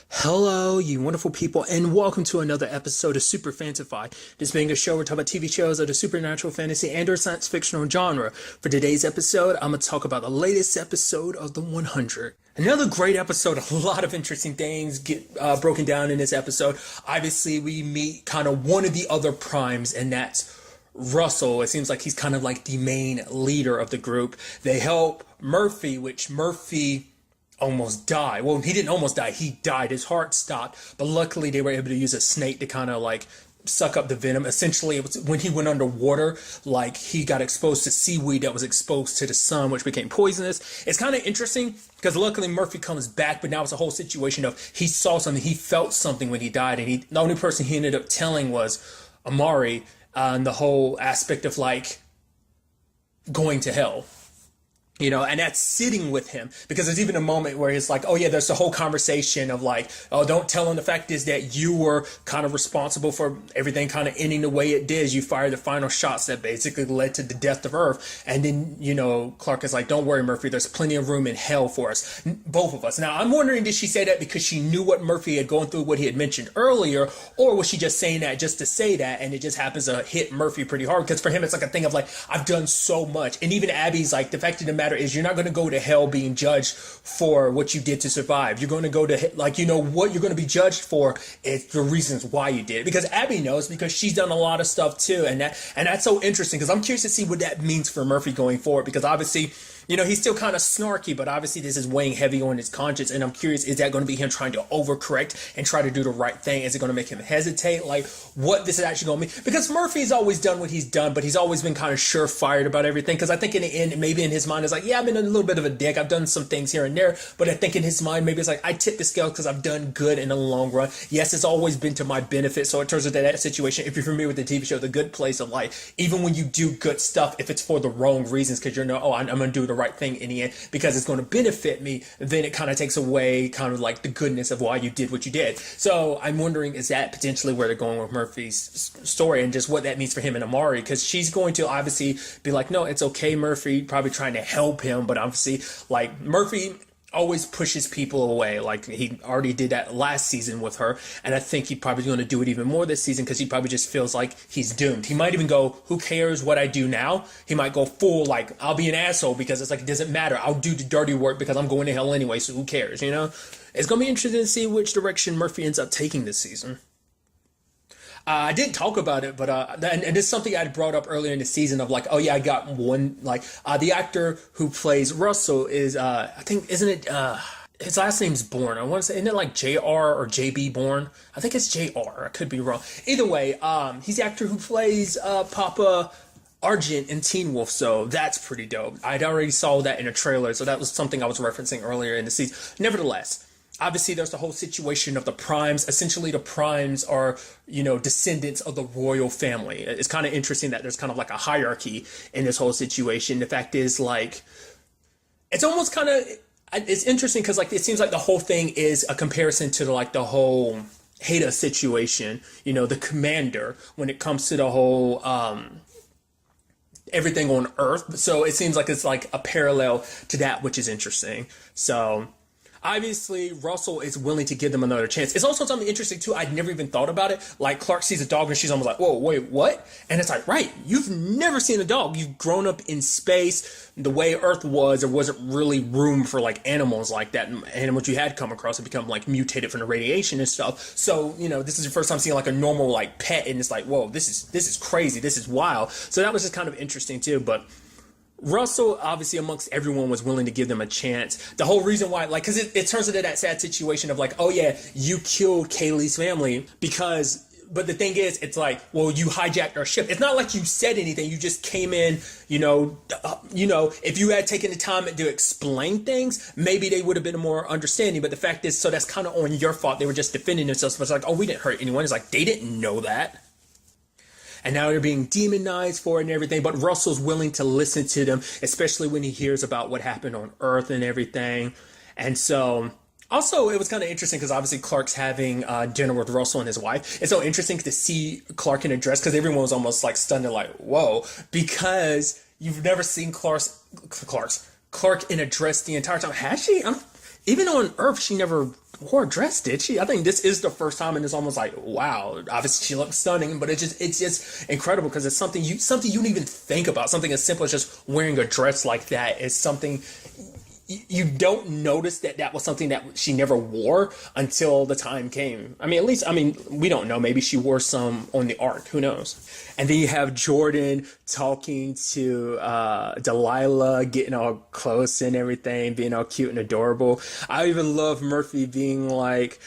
Hello, you wonderful people, and welcome to another episode of Super-Fanta-Fi. This being a show where we talk about TV shows of the supernatural, fantasy, and or science fictional genre. For today's episode, I'm going to talk about the latest episode of The 100. Another great episode, a lot of interesting things get broken down in this episode. Obviously, we meet kind of one of the other primes, and that's Russell. It seems like he's kind of like the main leader of the group. They help Murphy, which Murphy almost died. Well, he didn't almost die. He died. His heart stopped. But luckily, they were able to use a snake to kind of like suck up the venom. Essentially, it was when he went underwater, like he got exposed to seaweed that was exposed to the sun, which became poisonous. It's kind of interesting because luckily Murphy comes back, but now it's a whole situation of he saw something, he felt something when he died, and the only person he ended up telling was Amari, and the whole aspect of like going to hell. You know, and that's sitting with him because there's even a moment where he's like, oh yeah, there's a whole conversation of like, oh, don't tell him the fact is that you were kind of responsible for everything kind of ending the way it did. You fired the final shots that basically led to the death of Earth. And then, you know, Clark is like, don't worry, Murphy, there's plenty of room in hell for us, both of us. Now, I'm wondering, did she say that because she knew what Murphy had gone through, what he had mentioned earlier, or was she just saying that just to say that, and it just happens to hit Murphy pretty hard? Because for him, it's like a thing of like, I've done so much. And even Abby's like, the fact of the matter is you're not going to go to hell being judged for what you did to survive. You're going to go to, like, you know, what you're going to be judged for is the reasons why you did it. Because Abby knows, because she's done a lot of stuff too. And that's so interesting because I'm curious to see what that means for Murphy going forward, because obviously, you know, he's still kind of snarky, but obviously this is weighing heavy on his conscience. And I'm curious, is that going to be him trying to overcorrect and try to do the right thing? Is it going to make him hesitate? Like, what this is actually going to mean? Because Murphy's always done what he's done, but he's always been kind of sure-fired about everything. Because I think in the end, maybe in his mind, it's like, yeah, I've been a little bit of a dick. I've done some things here and there. But I think in his mind, maybe it's like, I tip the scale because I've done good in the long run. Yes, it's always been to my benefit. So in terms of that situation, if you're familiar with the TV show, The Good Place of Life, even when you do good stuff, if it's for the wrong reasons, because you're I'm going to do the right thing in the end, because it's going to benefit me, then it kind of takes away kind of like the goodness of why you did what you did. So I'm wondering, is that potentially where they're going with Murphy's story and just what that means for him and Amari? Because she's going to obviously be like, no, it's okay, Murphy, probably trying to help him, but obviously like Murphy always pushes people away. Like he already did that last season with her, and I think he's probably going to do it even more this season because he probably just feels like he's doomed. He might even go, who cares what I do now? He might go full like, I'll be an asshole because it's like, it doesn't matter, I'll do the dirty work because I'm going to hell anyway, so who cares, you know? It's going to be interesting to see which direction Murphy ends up taking this season. I didn't talk about it, but and it's something I brought up earlier in the season of like, oh yeah, I got one, like the actor who plays Russell is I think, isn't it his last name's Bourne? I want to say, isn't it like JR or JB Bourne? I think it's JR. I could be wrong. Either way, he's the actor who plays Papa Argent in Teen Wolf, so that's pretty dope. I'd already saw that in a trailer, so that was something I was referencing earlier in the season. Nevertheless, obviously, there's the whole situation of the primes. Essentially, the primes are, you know, descendants of the royal family. It's kind of interesting that there's kind of like a hierarchy in this whole situation. The fact is, like, it's almost kind of, it's interesting because, like, it seems like the whole thing is a comparison to, like, the whole Hada situation, you know, the commander, when it comes to the whole, everything on Earth. So it seems like it's like a parallel to that, which is interesting. So obviously, Russell is willing to give them another chance. It's also something interesting, too. I'd never even thought about it. Like, Clark sees a dog, and she's almost like, whoa, wait, what? And it's like, right, you've never seen a dog. You've grown up in space. The way Earth was, there wasn't really room for, like, animals like that. And animals you had come across had become, like, mutated from the radiation and stuff. So, you know, this is your first time seeing, like, a normal, like, pet, and it's like, whoa, this is crazy. This is wild. So that was just kind of interesting, too. But Russell, obviously, amongst everyone, was willing to give them a chance. The whole reason why, like, because it turns into that sad situation of like, oh yeah, you killed Kaylee's family because, but the thing is, it's like, well, you hijacked our ship. It's not like you said anything. You just came in, you know, if you had taken the time to explain things, maybe they would have been more understanding. But the fact is, so that's kind of on your fault. They were just defending themselves. But it's like, oh, we didn't hurt anyone. It's like, they didn't know that. And now they're being demonized for it and everything. But Russell's willing to listen to them, especially when he hears about what happened on Earth and everything. And so, also, it was kind of interesting because obviously Clark's having dinner with Russell and his wife. It's so interesting to see Clark in a dress because everyone was almost like stunned and like, whoa, because you've never seen Clark in a dress the entire time. Has she? Even on Earth, she never wore a dress, did she? I think this is the first time, and it's almost like, wow. Obviously, she looks stunning, but it's just incredible because it's something you don't even think about. Something as simple as just wearing a dress like that is something you don't notice that was something that she never wore until the time came. I mean, at least, I mean, we don't know. Maybe she wore some on the ark. Who knows? And then you have Jordan talking to Delilah, getting all close and everything, being all cute and adorable. I even love Murphy being like,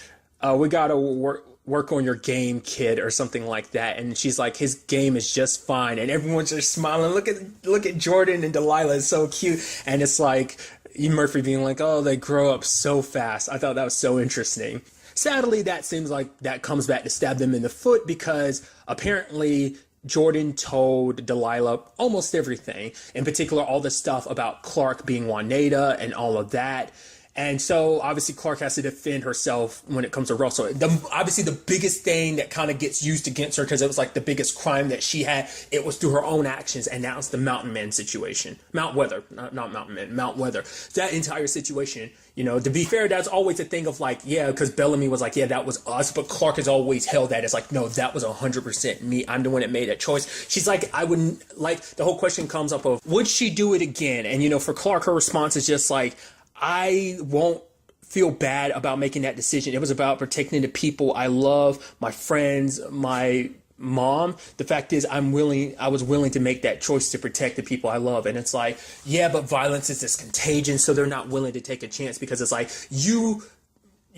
we gotta work on your game, kid, or something like that. And she's like, his game is just fine. And everyone's just smiling. Look at Jordan and Delilah. It's so cute. And it's like, Murphy being like, oh, they grow up so fast. I thought that was so interesting. Sadly, that seems like that comes back to stab them in the foot because apparently Jordan told Delilah almost everything. In particular, all the stuff about Clark being Juanita and all of that. And so obviously Clark has to defend herself when it comes to Russell. Obviously the biggest thing that kind of gets used against her because it was like the biggest crime that she had, it was through her own actions. And now it's the Mountain Men situation. Mount Weather, not Mountain Men, Mount Weather. That entire situation, you know, to be fair, that's always a thing of like, yeah, because Bellamy was like, yeah, that was us. But Clark has always held that as like, no, that was 100% me. I'm the one that made that choice. She's like, I wouldn't, like, the whole question comes up of, would she do it again? And, you know, for Clark, her response is just like, I won't feel bad about making that decision. It was about protecting the people I love, my friends, my mom. The fact is, I was willing to make that choice to protect the people I love. And it's like, yeah, but violence is this contagion, so they're not willing to take a chance because it's like, you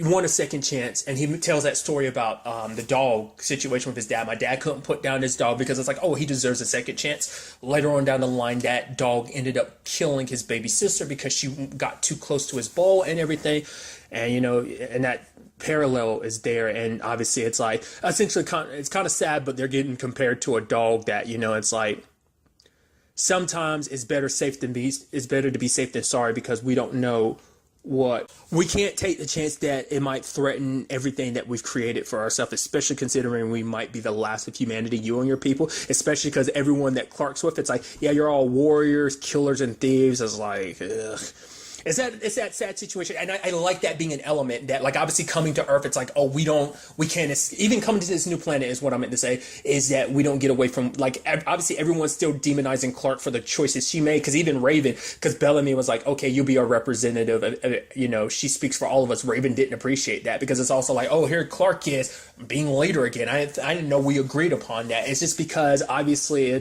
want a second chance. And he tells that story about the dog situation with his dad. My dad couldn't put down his dog because it's like, oh, he deserves a second chance. Later on down the line, that dog ended up killing his baby sister because she got too close to his bowl and everything. And, you know, and that parallel is there. And obviously it's like, essentially, it's kind of sad, but they're getting compared to a dog that, you know, it's like, sometimes it's better to be safe than sorry because we don't know what we can't take the chance that it might threaten everything that we've created for ourselves, especially considering we might be the last of humanity, you and your people, especially because everyone that Clark's with, it's like, yeah, you're all warriors, killers, and thieves. It's like, ugh. It's that sad situation, and I like that being an element that, like, obviously coming to Earth, it's like, oh, we can't, even coming to this new planet is what I meant to say, is that we don't get away from, like, obviously everyone's still demonizing Clark for the choices she made, because even Raven, because Bellamy was like, okay, you'll be our representative, you know, she speaks for all of us. Raven didn't appreciate that, because it's also like, oh, here Clark is being later again. I didn't know we agreed upon that. It's just because, obviously,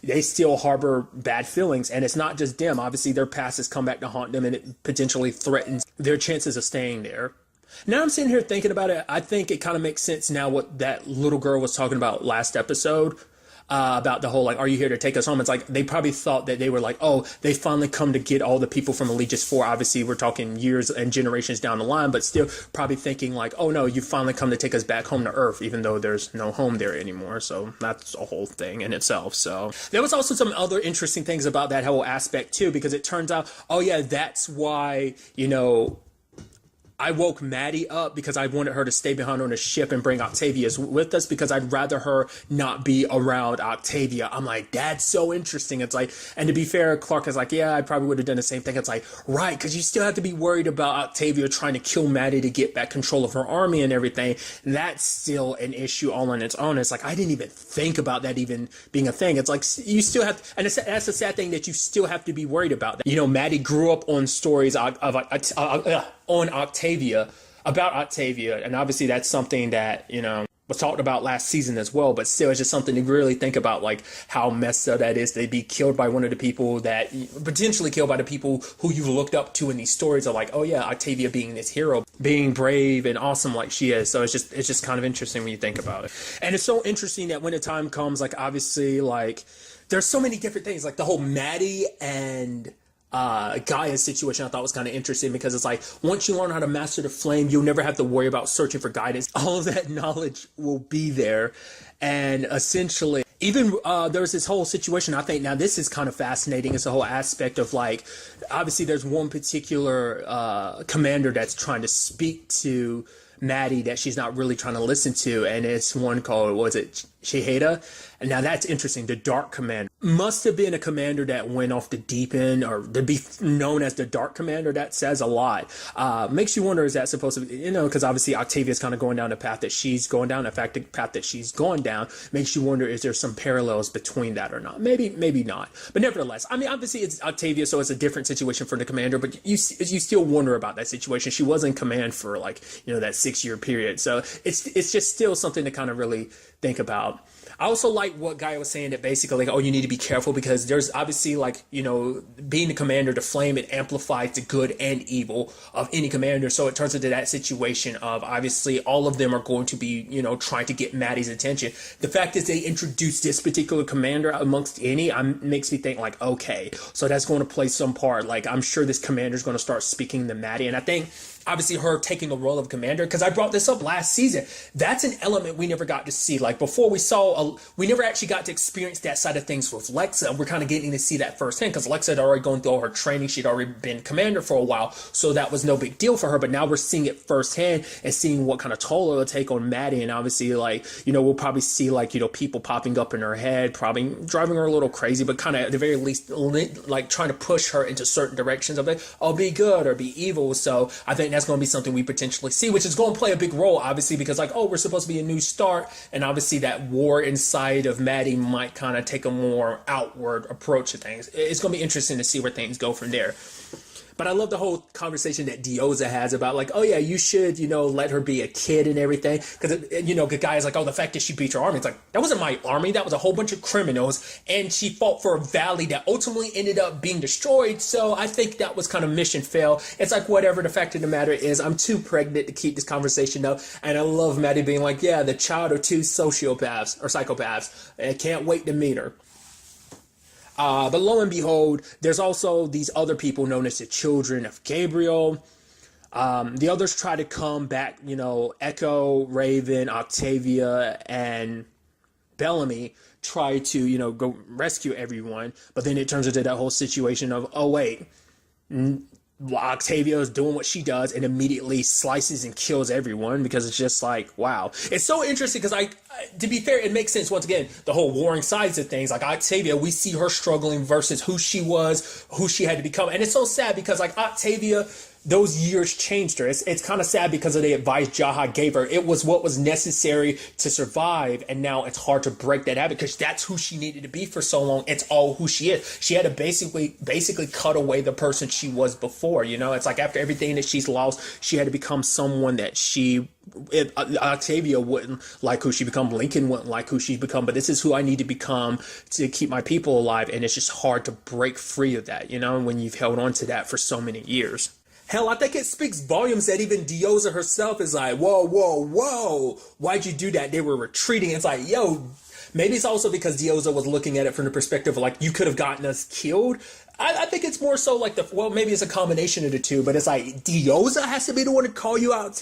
they still harbor bad feelings, and it's not just them. Obviously, their past has come back to haunt them, and it potentially threatens their chances of staying there. Now I'm sitting here thinking about it. I think it kind of makes sense now what that little girl was talking about last episode. About the whole, like, are you here to take us home? It's like, they probably thought that they were like, oh, they finally come to get all the people from Allegiance 4. Obviously, we're talking years and generations down the line, but still probably thinking like, oh no, you finally come to take us back home to Earth, even though there's no home there anymore. So that's a whole thing in itself. So there was also some other interesting things about that whole aspect too, because it turns out, oh yeah, that's why, you know, I woke Maddie up because I wanted her to stay behind on the ship and bring Octavia with us, because I'd rather her not be around Octavia. I'm like, that's so interesting. It's like, and to be fair, Clark is like, yeah, I probably would have done the same thing. It's like, right, because you still have to be worried about Octavia trying to kill Maddie to get back control of her army and everything. That's still an issue all on its own. It's like, I didn't even think about that even being a thing. It's like, you still have, and that's a sad thing, that you still have to be worried about that. You know, Maddie grew up on stories on Octavia, about Octavia, and obviously that's something that, you know, was talked about last season as well, but still it's just something to really think about, like how messed up that is. They'd be killed by one of the people that, potentially killed by the people who you've looked up to in these stories, are like, oh yeah, Octavia being this hero, being brave and awesome like she is. So it's just kind of interesting when you think about it. And it's so interesting that when the time comes, like, obviously, like, there's so many different things, like the whole Maddie and Gaia's situation I thought was kind of interesting, because it's like, once you learn how to master the flame, you'll never have to worry about searching for guidance. All of that knowledge will be there. And essentially, even there's this whole situation, I think, now this is kind of fascinating. It's the whole aspect of, like, obviously there's one particular commander that's trying to speak to Maddie that she's not really trying to listen to, and it's one called, was it Shaheda? And now that's interesting. The Dark Commander must have been a commander that went off the deep end, or to be known as the Dark Commander. That says a lot. Makes you wonder, is that supposed to be, because obviously Octavia's kind of going down the path that she's going down. In fact, the path that she's going down makes you wonder, is there some parallels between that or not? Maybe not. But nevertheless, I mean, obviously it's Octavia, so it's a different situation for the commander, but you still wonder about that situation. She was in command for that 6-year period. So it's just still something to kind of really think about. I also like what Guy was saying, that basically, you need to be careful because there's obviously, being the commander, the flame, it amplifies the good and evil of any commander. So it turns into that situation of, obviously, all of them are going to be, trying to get Maddie's attention. The fact is they introduced this particular commander amongst any, makes me think, okay, so that's going to play some part. I'm sure this commander is going to start speaking to Maddie. And I think, obviously, her taking the role of commander, because I brought this up last season, that's an element we never got to see. Before, we never actually got to experience that side of things with Lexa, and we're kind of getting to see that firsthand, because Lexa had already gone through all her training. She'd already been commander for a while, so that was no big deal for her, but now we're seeing it firsthand and seeing what kind of toll it'll take on Maddie, and obviously, we'll probably see, people popping up in her head, probably driving her a little crazy, but kind of, at the very least, trying to push her into certain directions of be good or be evil. So I think that's going to be something we potentially see, which is going to play a big role, obviously, because we're supposed to be a new start, and obviously that war inside of Maddie might kind of take a more outward approach to things. It's going to be interesting to see where things go from there. But I love the whole conversation that Dioza has about you should, let her be a kid and everything. Because, the guy is the fact that she beat her army. It's that wasn't my army. That was a whole bunch of criminals. And she fought for a valley that ultimately ended up being destroyed. So I think that was kind of mission fail. It's whatever. The fact of the matter is, I'm too pregnant to keep this conversation up. And I love Maddie being the child of two sociopaths or psychopaths. I can't wait to meet her. But lo and behold, there's also these other people known as the children of Gabriel. The others try to come back, Echo, Raven, Octavia, and Bellamy try to, go rescue everyone. But then it turns into that whole situation of, oh, wait, Octavia is doing what she does and immediately slices and kills everyone, because it's just wow. It's so interesting because to be fair, it makes sense. Once again, the whole warring sides of things, Octavia, we see her struggling versus who she was, who she had to become. And it's so sad because Octavia, those years changed her. It's kind of sad because of the advice Jaha gave her. It was what was necessary to survive, and now it's hard to break that habit because that's who she needed to be for so long. It's all who she is. She had to basically cut away the person she was before. It's after everything that she's lost, she had to become someone that Octavia wouldn't like who she become. Lincoln wouldn't like who she's become. But this is who I need to become to keep my people alive, and it's just hard to break free of that. When you've held on to that for so many years. Hell, I think it speaks volumes that even Dioza herself is whoa, why'd you do that? They were retreating. It's yo, maybe it's also because Dioza was looking at it from the perspective of you could have gotten us killed. I think it's more so maybe it's a combination of the two, but it's Dioza has to be the one to call you out,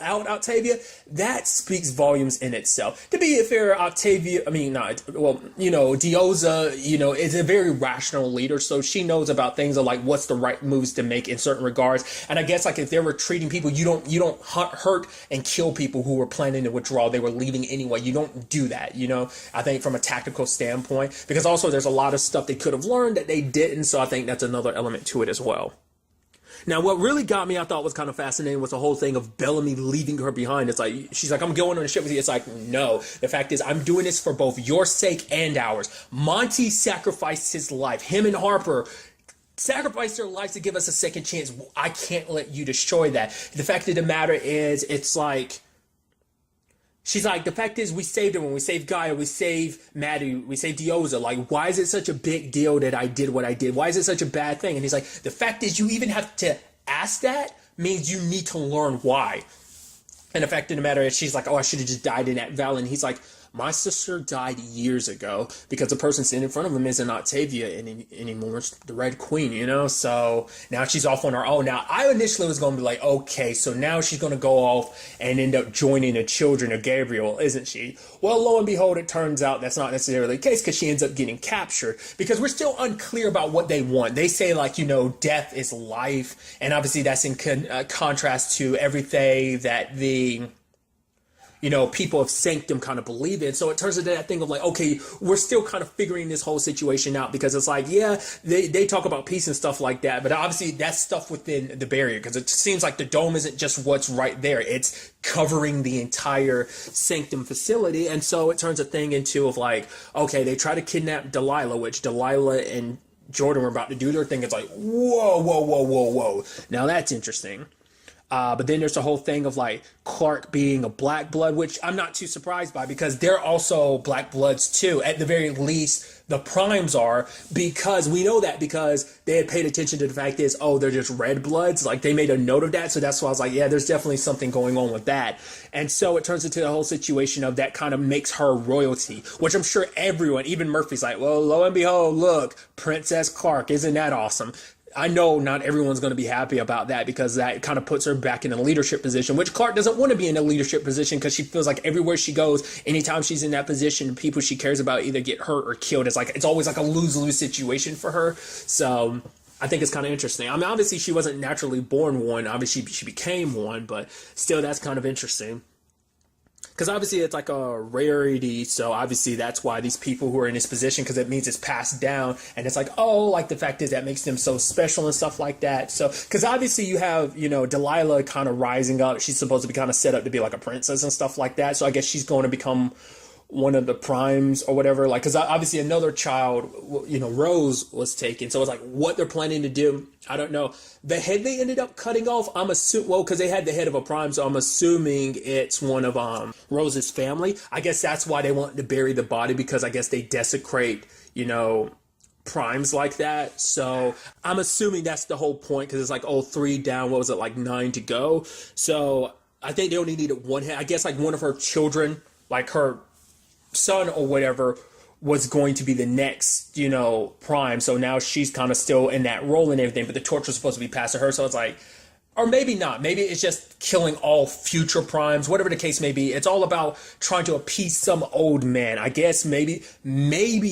Octavia. That speaks volumes in itself. To be fair, Octavia, Dioza, is a very rational leader, so she knows about things of what's the right moves to make in certain regards. And I guess if they're retreating people, you don't hurt and kill people who were planning to withdraw. They were leaving anyway. You don't do that, I think from a tactical standpoint, because also there's a lot of stuff they could have learned that they didn't. So I think that's another element to it as well. Now, what really got me, I thought was kind of fascinating, was the whole thing of Bellamy leaving her behind. It's she's I'm going on a ship with you. It's no. The fact is, I'm doing this for both your sake and ours. Monty sacrificed his life. Him and Harper sacrificed their lives to give us a second chance. I can't let you destroy that. The fact of the matter is, it's she's the fact is, we saved her. When we saved Gaia, we saved Maddie, we saved Dioza. Why is it such a big deal that I did what I did? Why is it such a bad thing? And he's the fact is, you even have to ask that means you need to learn why. And the fact of the matter is, she's oh, I should have just died in that valley. And he's my sister died years ago because the person sitting in front of him isn't Octavia anymore. It's the Red Queen, you know? So now she's off on her own. Now, I initially was going to be like, okay, so now she's going to go off and end up joining the children of Gabriel, isn't she? Well, lo and behold, it turns out that's not necessarily the case because she ends up getting captured because we're still unclear about what they want. They say, like, you know, death is life. And obviously that's in contrast to everything that the, you know, people of Sanctum kind of believe in. So it turns into that thing of like, okay, we're still kind of figuring this whole situation out because it's like, yeah, they talk about peace and stuff like that, but obviously that's stuff within the barrier because it seems like the dome isn't just what's right there. It's covering the entire Sanctum facility. And so it turns a thing into of like, okay, they try to kidnap Delilah, which Delilah and Jordan were about to do their thing. It's like, whoa. Now that's interesting. But then there's the whole thing of like Clark being a black blood, which I'm not too surprised by because they're also black bloods too. At the very least, the primes are, because we know that because they had paid attention to the fact is, oh, they're just red bloods. Like they made a note of that. So that's why I was like, yeah, there's definitely something going on with that. And so it turns into the whole situation of that kind of makes her royalty, which I'm sure everyone, even Murphy's like, well, lo and behold, look, Princess Clark, isn't that awesome? I know not everyone's going to be happy about that because that kind of puts her back in a leadership position, which Clark doesn't want to be in a leadership position because she feels like everywhere she goes, anytime she's in that position, people she cares about either get hurt or killed. It's always like a lose-lose situation for her. So I think it's kind of interesting. I mean, obviously she wasn't naturally born one. Obviously she became one, but still that's kind of interesting. Because obviously it's like a rarity, so obviously that's why these people who are in this position, because it means it's passed down, and it's like, oh, like the fact is that makes them so special and stuff like that. So, because obviously you have, you know, Delilah kind of rising up. She's supposed to be kind of set up to be like a princess and stuff like that. So I guess she's going to become one of the primes or whatever, like, because obviously another child, you know, Rose was taken. So it's like what they're planning to do, I don't know. The head they ended up cutting off, I'm assuming, well, because they had the head of a prime, so I'm assuming it's one of Rose's family. I guess that's why they wanted to bury the body, because I guess they desecrate, you know, primes like that. So I'm assuming that's the whole point, because it's like, oh, 3 down, what was it, like 9 to go? So I think they only needed one head. I guess like one of her children, like her son or whatever, was going to be the next, you know, prime. So now she's kind of still in that role and everything, but the torch was supposed to be passed to her. So it's like, or maybe not. Maybe it's just killing all future primes, whatever the case may be. It's all about trying to appease some old man. I guess maybe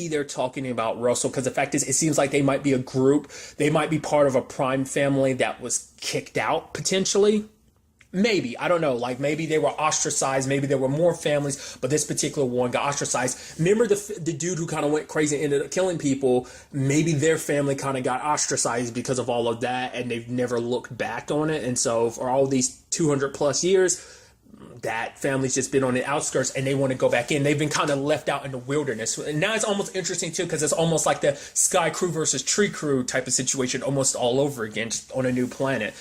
they're talking about Russell, because the fact is, it seems like they might be a group. They might be part of a prime family that was kicked out potentially. Maybe, I don't know, like maybe they were ostracized, maybe there were more families, but this particular one got ostracized. Remember the dude who kind of went crazy and ended up killing people? Maybe their family kind of got ostracized because of all of that, and they've never looked back on it. And so for all these 200 plus years, that family's just been on the outskirts and they want to go back in. They've been kind of left out in the wilderness. And now it's almost interesting too, because it's almost like the Sky Crew versus Tree Crew type of situation almost all over again, just on a new planet.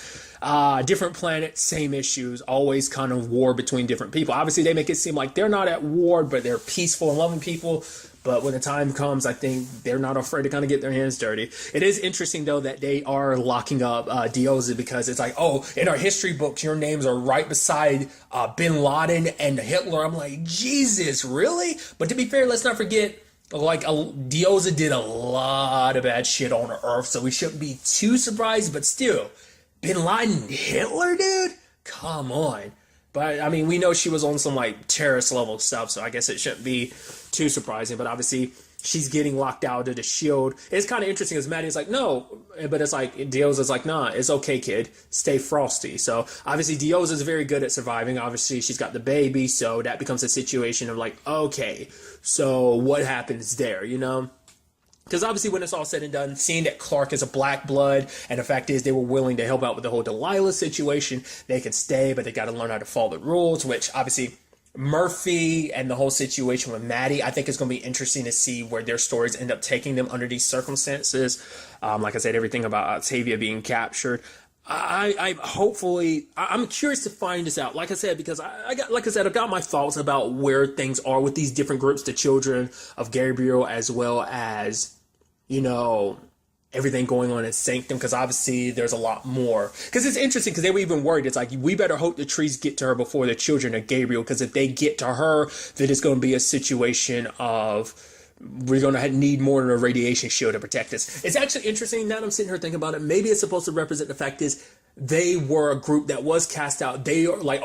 Different planet, same issues, always kind of war between different people. Obviously they make it seem like they're not at war, but they're peaceful and loving people. But when the time comes, I think they're not afraid to kind of get their hands dirty. It is interesting, though, that they are locking up Diyoza, because it's like, oh, in our history books, your names are right beside Bin Laden and Hitler. I'm like, Jesus, really? But to be fair, let's not forget, like, Diyoza did a lot of bad shit on Earth, so we shouldn't be too surprised. But still, Bin Laden, Hitler, dude? Come on. But, I mean, we know she was on some, like, terrorist level stuff, so I guess it shouldn't be too surprising. But obviously, she's getting locked out of the shield. It's kind of interesting, because Maddie's like, no. But it's like, Diyoza's like, nah, it's okay, kid. Stay frosty. So, obviously, Diyoza's very good at surviving. Obviously, she's got the baby, so that becomes a situation of like, okay, so what happens there, you know? Because obviously when it's all said and done, seeing that Clark is a black blood, and the fact is they were willing to help out with the whole Delilah situation, they can stay, but they got to learn how to follow the rules, which obviously Murphy and the whole situation with Maddie, I think it's going to be interesting to see where their stories end up taking them under these circumstances. Like I said, everything about Octavia being captured. I'm curious to find this out. Like I said, because I've got my thoughts about where things are with these different groups, the children of Gabriel, as well as, you know, everything going on in Sanctum, because obviously there's a lot more. Because it's interesting, because they were even worried. It's like, we better hope the trees get to her before the children of Gabriel, because if they get to her, then it's going to be a situation of we're going to need more than a radiation shield to protect us. It's actually interesting, now that I'm sitting here thinking about it, maybe it's supposed to represent the fact is they were a group that was cast out. They are like,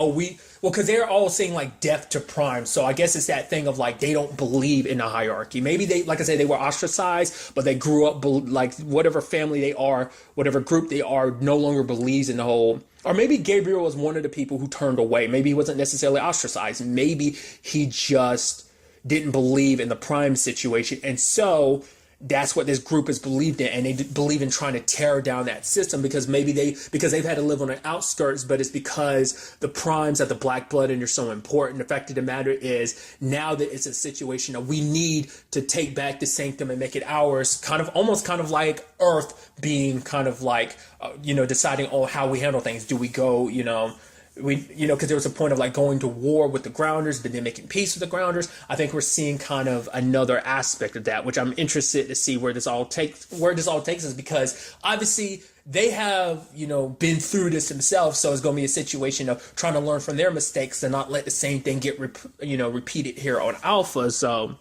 because they're all saying like death to Prime. So I guess it's that thing of like, they don't believe in the hierarchy. Maybe they, like I said, they were ostracized, but they grew up like whatever family they are, whatever group they are, no longer believes in the whole. Or maybe Gabriel was one of the people who turned away. Maybe he wasn't necessarily ostracized. Maybe he just didn't believe in the Prime situation. And so that's what this group has believed in, and they believe in trying to tear down that system because they've had to live on the outskirts, but it's because the Primes have the black blood and they're so important. The fact of the matter is, now that it's a situation that we need to take back the Sanctum and make it ours, almost like Earth being kind of like, deciding on how we handle things. Do we go, because there was a point of like going to war with the Grounders, but then making peace with the Grounders. I think we're seeing kind of another aspect of that, which I'm interested to see where this all takes us, because obviously they have, been through this themselves. So it's going to be a situation of trying to learn from their mistakes and not let the same thing get, repeated here on Alpha. So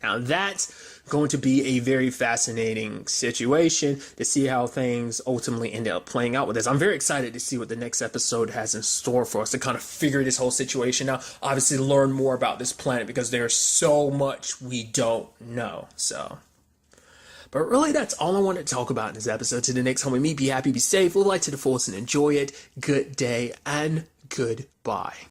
now that's going to be a very fascinating situation to see how things ultimately end up playing out with this. I'm very excited to see what the next episode has in store for us to kind of figure this whole situation out. Obviously learn more about this planet because there's so much we don't know. But really, that's all I wanted to talk about in this episode. To the next time we meet, be happy, be safe, live life to the fullest, and enjoy it. Good day and goodbye.